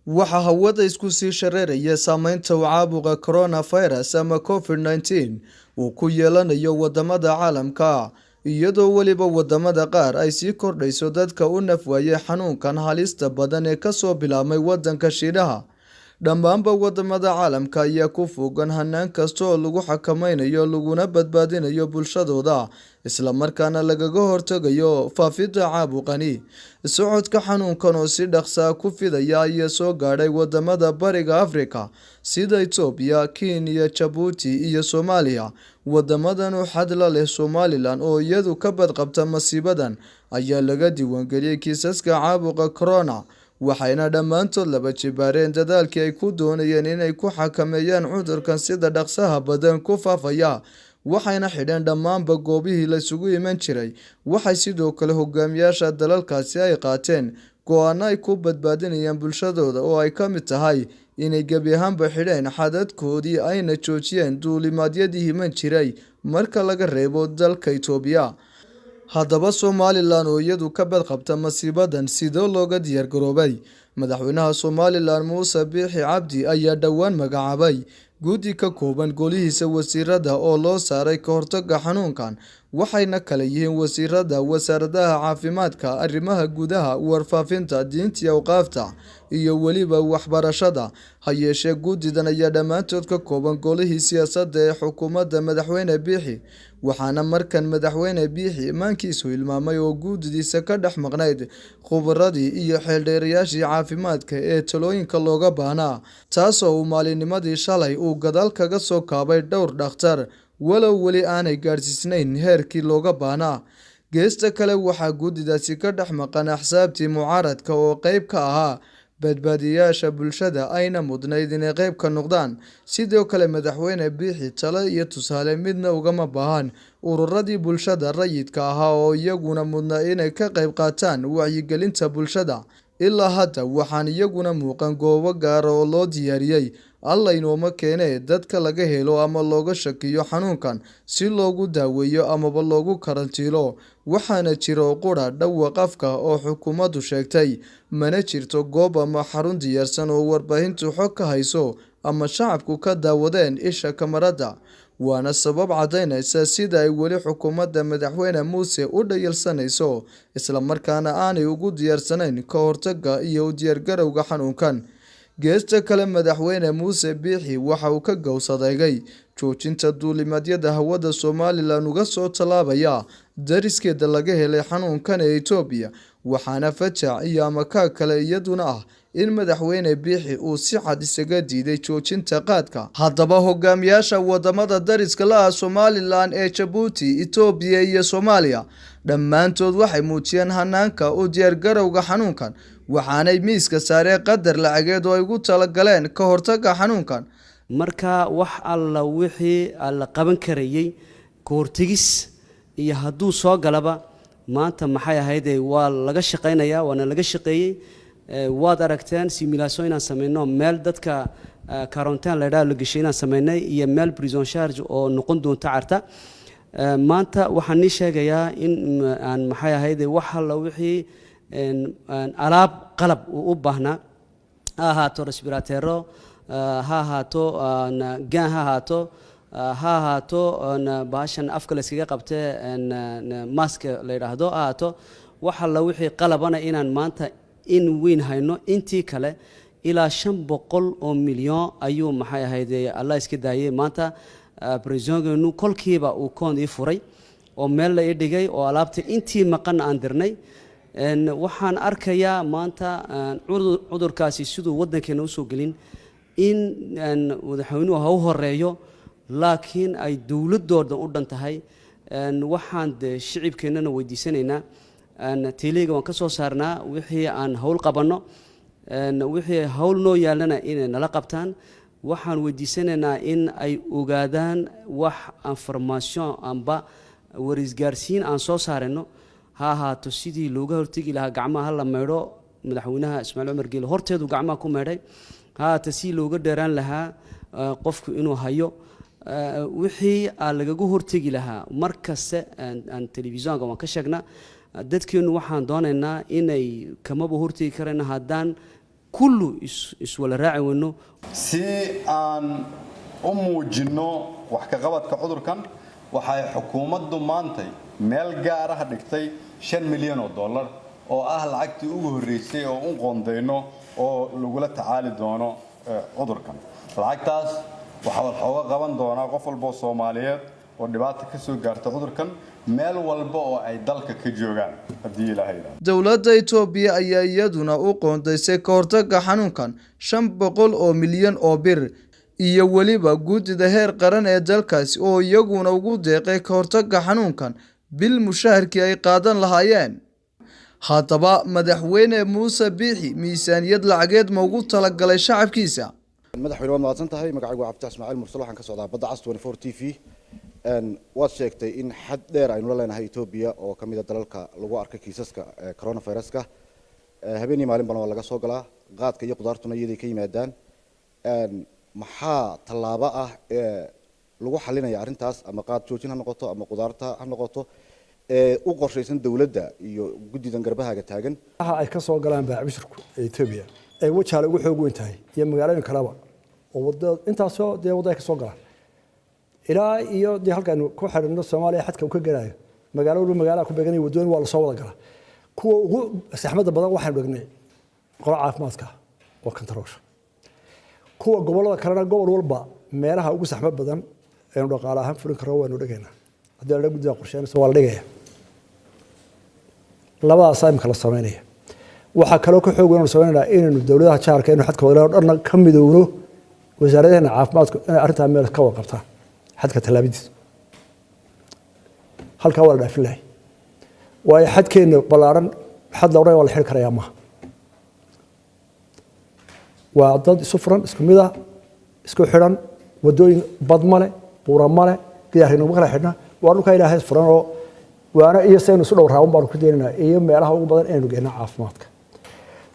Waxa hawada isku sii shareeraya saameynta caabuqa coronavirus ama COVID-19 uu ku yeelanayo wadamada caalamka, iyadoo weliba wadamada qaar ay sii kordhayso dadka u nafwaayay xanuunkan halista badan ee kasoo bilaabmay wadanka Shiinaha. Dhammaanba wadamada caalamka ayaa ku fogan hanaan kasta oo lagu xakameynayo laguna badbaadinayo bulshadooda, isla markaana lagaga hortagayo faafidda caabuqani. Socodka xanuunkan oo si dhaqso ah ku fidaya ayaa soo gaadhay wadamada Bariga Afrika sida Itoobiya, Kenya, Djibouti iyo Soomaaliya. Wadamadan oo xad la leh Somaliland oo iyadu ka badqabta masiibadan ayaa laga diiwaangeliyay kiisaska caabuqa corona, waxayna dhammaantood laba jibaareen dadaalkii ay ku doonayeen inay ku xakameeyaan cudurkan sida dhaqsaha badan ku faafaya, waxayna xidheen dhammaanba goobihii la isugu iman jiray. Waxay sidoo kale hogaamiyaasha dalalkaasi ay qaateen go'aano ay ku badbaadinayaan bulshadooda oo ay ka mid tahay inay gebi ahaanba xidheen xadadkoodii ayna joojiyeen duulimaadyadii iman jiray marka laga reebo dalka Itoobiya. Haddaba Somaliland oo iyadu ka badqabta masiibadan sidoo looga diyaar garoobay. Madaxweynaha Somaliland Muuse Biixi Cabdi ayaa dhowaan magacaabay guddi ka kooban golihiisa wasiirada oo loo saaray ka hortagga xanuunkan, waxayna kala yihiin wasiirada wasaaradaha caafimaadka, arrimaha gudaha, warfaafinta, diinta iyo awqaafta iyo weliba waxbarashada. Ha yeeshee guddidan ayaa dhammaantood ka kooban golihii siyaasadda ee xukuumadda madaxweyne Biixi, waxaana markan madaxweyne Biixi imaankiisu hilmaamay oo guddidiisa ka dhex maqnayd khubradii iyo xeeldheerayaashii caafimaadka ee talooyinka looga baahnaa, taasoo uu maalinimadii shalay uu gadaal kaga soo kaabay dhowr dhakhtar, walow weli aanay gaadhsiisnayn heerkii looga baahnaa. Geesta kale waxaa guddidaasi ka dhex maqan axsaabtii mucaaradka oo qayb ka ahaa badbaadiyayaasha bulshada ayna mudnayd inay qayb ka noqdaan. Sidoo kale madaxweyne Biixi talo iyo tusaale midna ugama baahan ururadii bulshada rayidka ahaa oo iyaguna mudnaa inay ka qayb qaataan wacyigelinta bulshada. Ilaa hadda waxaan iyaguna muuqan goobo gaar oo loo diyaariyay alla inooma keenee dadka laga helo ama looga shakiyo xanuunkan si loogu daaweeyo amaba loogu karantiilo. Waxaana jiro qura dhawaq afka oo xukuumaddu sheegtay, mana jirto goob ama xarun diyaarsan oo warbaahintu xog ka hayso ama shacabku ka daawadeen isha kamarada. Waana sabab cadaynaysa sida ay weli xukuumadda madaxweyne Muuse u dhayalsanayso, isla markaana aanay ugu diyaarsanayn ka hortagga iyo u diyaargarowga xanuunkan. Geesta kale madaxweyne Muuse Biixi waxa uu ka gowsadeegay joojinta duulimaadyada hawada Somaliland uga soo tallaabaya dariskeeda laga helay xanuunkan ee Itoobiya, waxaana fajac iyo amakaag kale iyaduna ah in madaxweyne Biixi uu si cad isaga diiday joojinta qaadka. Haddaba hogaamiyaasha wadamada dariska la ah Somaliland ee Djibouti, Itoobiya iyo Soomaaliya dhammaantood waxay muujiyeen hanaanka u diyaargarowga xanuunkan, waxaanay miiska saareen qadar lacageed oo ay ugu talagaleen ka hortagga xanuunkan. Marka wax alla wixii la qaban karayay ka hortagis iyo hadduu soo galaba maanta maxay ahayd waa laga shaqeynayaa, waana laga shaqeeyay. Waad aragteen simulation inaan sameyno meel dadka quarantine la yiraahdo la gashay inaan sameynay iyo meel prison charge oo noqon doonta carta. Maanta waxaan ni sheegayaa in aan maxay ahayd wax alla wixii alaab qalab u baahnaa, ha ahaato respirator, ha ahaato gaan, ha ahaato baashan afka la iskaga qabtee mask la yiraahdo, ha ahaato wax alla wixii qalabana inaan maanta in weyn hayno. Intii kale ilaa 500 milyan ayuu maxay ahayd Allah iska daayay. Maanta prisongeenu kolkiiba uu koon ii furay oo meel la ii dhigay oo alaabta intii maqan aan dirnay. Waxaan arkayaa maanta cudurkaasi siduu wadankeena u soo gelin in madaxweynuhu ha u horeeyo, laakiin ay dowladooda u dhan tahay. Waxaan shicibkeenana weydiisanaynaa teeliga waan ka soo saarnaa wixii aan hawl qabanno, wixii hawl noo yaalana inay nala qabtaan. Waxaan weydiisanaynaa in ay ogaadaan wax information amba warisgaarsiin aan soo saarino, ha ahaato sidii looga hortagi lahaa gacmaha la meedho. Madaxweynaha Ismaaciil Cumar Geele horteedu gacmaha ku meedhay, ha ahaato si looga dheeraan lahaa qofku inuu hayo wixii lagaga hortagi lahaa. Markaste aan telefishinka waan ka sheegnaa dadkeenu waxaan doonaynaa inay kamaba hortagi karaan haddaan kullu iswala raaci weyno si aan u muujino wax ka qabadka cudurkan waxay xukuumaddu maantay meel gaar ah dhigtay $5 milyan oo ah lacagtii ugu horeysay oo u qoondeyno oo lagula tacaali doono cudurkan lacagtaas waxa uu qaban doonaa qof walba Soomaaliyeed oo dhibaato ka soo gaartay cudurkan meel walba oo ay dalka ka joogaan hadii Ilaahay dawladda Itoobiya ayaa iyaduna u qoondeysay ka hortagga xanuunkan 500 milyan oo bir iyo waliba guddida heer qaran ee dalkaasi oo iyaguna ugu deeqay ka hortagga xanuunkan bil mushaharkii ay qaadan lahaayeen haddaba madaxweyne Muuse Biixi miisaaniyad lacageed ma ugu talagalay shacabkiisa madaxweyne waa mahadsan tahay magacaygu Cabdi Ismaaciil Mursal waxaan ka socdaa badda cas 24 TV waad sheegtay in xad dheer aynu la leenahay Itoobiya oo kamid ah dalalka lagu arkay kiisaska coronavirus-ka habeenii maalin bana waa laga soo galaa qaadka iyo qudaartuna iyadii ka yimaadaan maxaa tallaabo ah lagu xalinaya arrintaas ama qaad joojin ha noqoto ama qudaarta ha noqoto u qorshaysan dawladda iyo guddidan garbahaaga taagan waxa ay ka soo galaan baacbishirku Itoobiya ay wajaale ugu xoog weyn tahay iyo magaalooyin kaleba oo wada intaasoo wadada ka soo galaan ilaa iyo halkan ku xirino Soomaaliya xadka uu ka galayo magaalo ku beeganay wadooyin waa la soo wada galaa kuwa ugu saxmadda badan waxaan dhagnay qolo caafimaadka oo kantaroosha kuwa gobolada kalena gobol walba meelaha ugu saxmad badan ee dhaqaale ahaan furin karo waanu dhageynaa haddii la guddiga qorsheynayso waa la dhigaya labadaas ay kala sameynaya waxa kale oo ka xoog weyn sameynaa inaynu dawladaha jaarka inuu xadka wada dhanna ka midowno wasaaradda caafimaadka inay arrinta meel ka wada qabtaan xadka talaabadiis halka wala dhaafin lahay way xadkeena balaaran xad la oray wala xir karaya ma waa dad isu furan isku mid ah isku xiran wadooyin bad male buura male gaarino kala xidhna waa dhulka Ilaahay furan oo waana iyo saynu isu dhowr raawun baan ku deynaa iyo meelaha ugu badan ee nugeena caafimaadka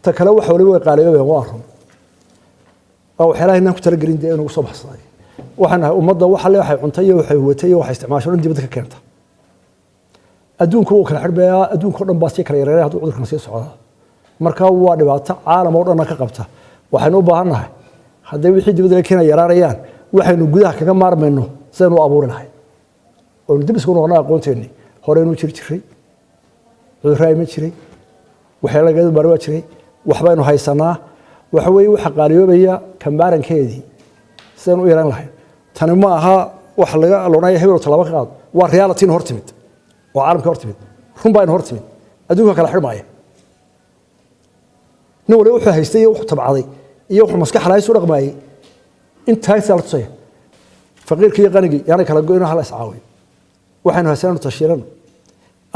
ta kale waxa waliba qaaliyo waa run oo waxyaalaha inaan ku talagelin inuu soo baxsaday waxaan ummadda waxa leeyahay cuntay iyo waxay watay iyo waxay isticmaashay dibadda ka keenta adduunku uu kala xirbeeya adduunka dhan baa si kala yareeray hadduu cudurkan sii socdo marka waa dhibaato caalam oo dhan ka qabta waxaan u baahanahay haddii wixii dibadda la keenay yaraarayaan waxaynu gudaha kaga maarmayno sidaan u abuuri lahayn oo dib isku noqonaa aqoonteeni hore inuu jiray cudurraay ma jiray waxyaalo laga barwa jiray waxbaynu haysanaa waxa weeye waxa qaaliyoobaya kamaarankeedii sidaan u yaran lahayn tani ma aha wax laga aloonaya hebel talaba qaad waa reality hor timid oo caalamka hor timid run baa hor timid adduunka kala xirmaaya nin wali wuxuu haystay iyo wuxuu tabcaday iyo wuxuu maskax lahayn soo dhaqmaayay intaas la tusay faqiirkii qanigi yaani kala go'ino hal iscaawi waxaanu haysano tashiiran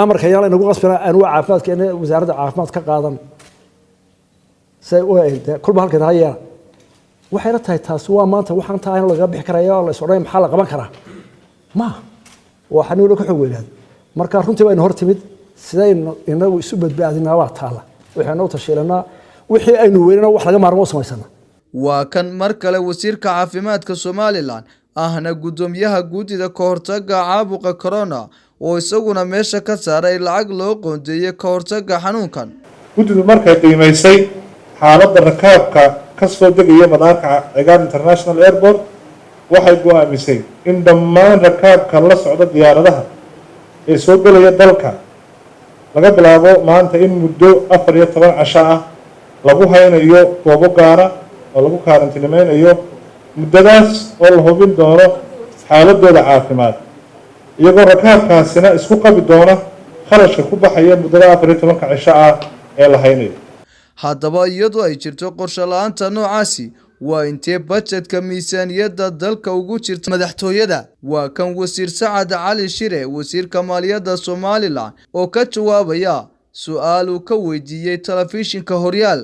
amarka yaala inagu qasbana aan waa caafimaadka in wasaaradda caafimaad ka qaadan say u eegta kulba halka tahay waxay la tahay taas waa maanta waxaan tahay in laga bixi karayo la soo maxaa la qaban karaa ma waxaan uu ka xog weynaad marka runtii way hor timid sidaynu inagu isu badbaadinaa waa taala waxaan u tashiilanaa wixii aynu weynana wax laga maarmo samaysana waa kan mar kale wasiirka caafimaadka Soomaaliland ahna gudoomiyaha guddida ka hortagga caabuqa corona oo isaguna meesha ka saaray lacag loo qoondeeyay ka hortagga xanuunkan guddidu markay qiimeysay xaaladda rakaabka ka soo degaya madaarka Cigaar International Airport waxay go'aamisay in dhammaan rakaabka la socda diyaaradaha ee soo galaya dalka laga bilaabo maanta in muddo 14 casho ah lagu haynayo goobo gaara oo lagu karantiimaynayo muddadaas oo la hubin doono xaaladooda caafimaad iyagoo rakaabkaasina isku qabi doona kharashka ku baxaya muddada 14 casho ah ee la haynayo haddaba iyadoo ay jirto qorshe la'aanta noocaasi waa intee budgetka miisaaniyadda dalka ugu jirta madaxtooyada waa kan wasiir Sacad Cali Shire wasiirka maaliyadda Soomaaliland oo ka jawaabaya su'aal uu ka weydiiyay telefishinka Horyaal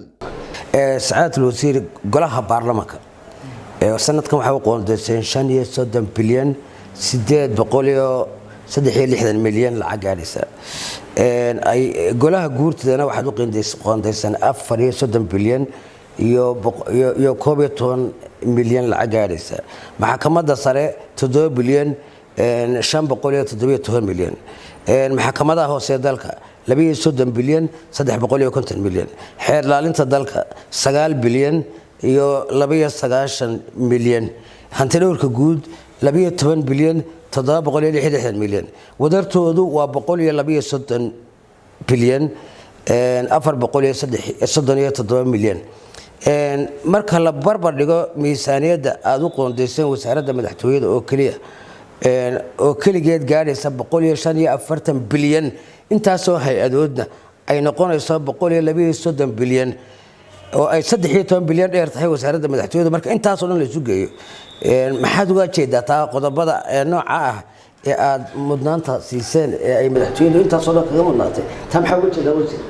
سعادة الوزير قلها برلمانك sanadkan waxa uu qoondeysay 35 bilyan 8 milyan lacag gaaraysa ay golaha guurtidana waxa uu qoondeysan 34 bilyan iyo 12 milyan lacag gaaraysa maxkamadda sare 7 bilyan 517 milyan maxkamadaha hoose dalka 32 bilyan 350 milyan xeer ilaalinta dalka 9 bilyan iyo 29 milyan hanti dhowrka guud 12 bilyan 760 milyan wadartoodu waa 132 bilyan 437 milyan marka la barbar dhigo miisaaniyadda aad u qoondeyseen wasaaradda madaxtooyada oo keligeed gaadhaysa 145 bilyan intaasoo hay-adoodna ay noqonayso 132 bilyan oo ay 13 bilyan dheer tahay wasaaradda madaxtooyada marka intaasoo dhan la isu geeyo maxaad uga jeedaa taa qodobada nooca ah ee aad mudnaanta siiseen ee ay madaxtooyadu intaasoo dhan kaga mudnaatay taa maxaa uga jeedaa wasiir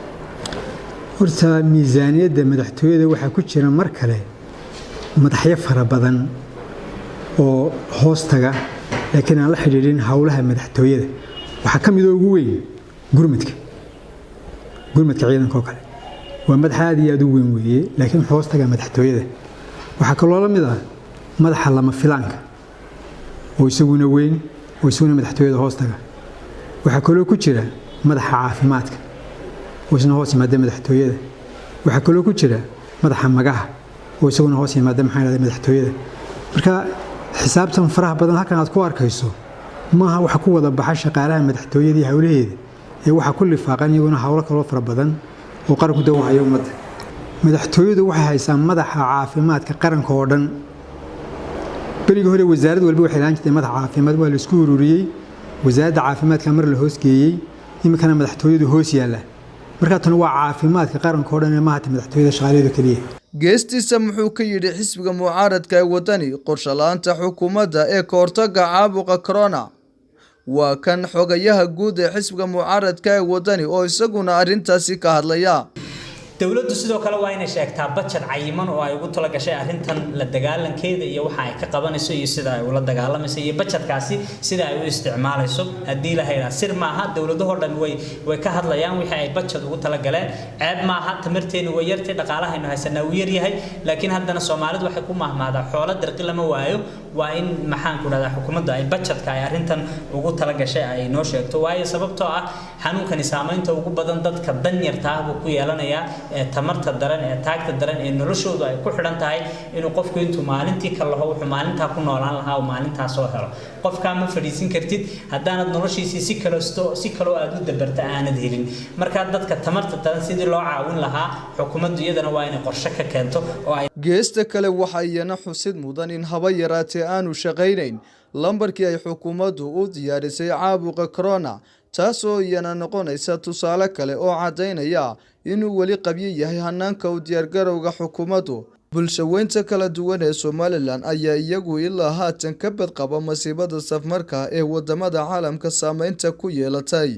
horta miisaaniyadda madaxtooyada waxaa ku jira mar kale madaxyo fara badan oo hoostaga laakiin aan la xidhiidhin howlaha madaxtooyada waxaa ka mid ugu weyn gurmadka ciidanka oo kale waa madax aad iyo aad u weyn weeye laakiin hoostaga madaxtooyada waxaa kaloo la mid ah madaxa lama filaanka oo isaguna weyn oo isaguna madaxtooyada hoostaga waxaa kaloo ku jira madaxa caafimaadka oo isna hoos yimaada madaxtooyada waxaa kaloo ku jira madaxa magaha oo isaguna hoos yimaada madaxtooyada marka xisaabtan faraha badan halkan aad ku arkayso maaha waxa ku wada baxa shaqaalaha madaxtooyada iyo howlaheeda ee waxa ku lifaaqan iyaguna howlo kaloo fara badan oo qaranku dawahaya ummadda madaxtooyadu waxay haysaa madaxa caafimaadka qaranka oo dhan berigii hore wasaarad walba waxay lahaan jirtay madaxa caafimaad waa la isku ururiyey wasaaradda caafimaadka mar la hoos geeyey iminkana madaxtooyadu hoos yaalla marka tan waa caafimaadka qaranka oo dhan ee maaha madaxtooyada shaqaaleedu kaliya geestiisa muxuu ka yidhi xisbiga mucaaradka ee wadani qorshe la'aanta xukuumadda ee ka hortagga caabuqa corona waa kan xogayaha guud ee xisbiga mucaaradka ee wadani oo isaguna arrintaasi ka hadlaya dawladdu sidoo kale waa inay sheegtaa budget cayiman oo ay ugu tala gashay arrintan la dagaalankeeda iyo waxa ay ka qabanayso iyo sida ay ula dagaalamayso iyo budgetkaasi sida ay u isticmaalayso haddii la hayraa sir maaha dawladahoo dhan way ka hadlayaan wixii ay budget ugu tala galeen ceeb maaha tamarteenu way yartay dhaqaalahaynu haysanaa uu yaryahay laakiin haddana soomaalidu waxay ku mahmaadaa xoolo dirqi lama waayo waa in maxaan ku dhahdaa xukuumadda ay budgetka ay arrintan ugu tala gashay ay noo sheegto waayo sababtoo ah xanuunkani saamaynta ugu badan dadka danyarta ah buu ku yeelanayaa tamarta daran ee taagta daran ee noloshoodu ay ku xidhan tahay inuu qofku intuu maalintii ka laho wuxuu maalintaa ku noolaan lahaa oo maalintaa soo helo qofkaa ma fadhiisin kartid haddaanad noloshiisii si kaloo aad u dabarta aanad helin markaa dadka tamarta daran sidii loo caawin lahaa xukuumaddu iyadana waa inay qorshe ka keento oo ay geesta kale waxaa iyana xusid mudan in haba yaraatee aanu shaqaynayn lambarkii ay xukuumaddu u diyaarisay caabuqa corona taasoo iyana noqonaysa tusaale kale oo caddaynaya inuu weli qabyo yahay hanaanka u diyaargarowga xukuumaddu bulshaweynta kala duwan ee Somaliland ayaa iyagu ilaa haatan ka badqaba masiibada safmarka ee wadamada caalamka saameynta ku yeelatay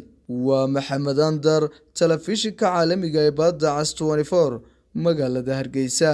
waa Maxamed Andar telefishinka caalamiga ee Badda Cas 24 magaalada Hargeysa.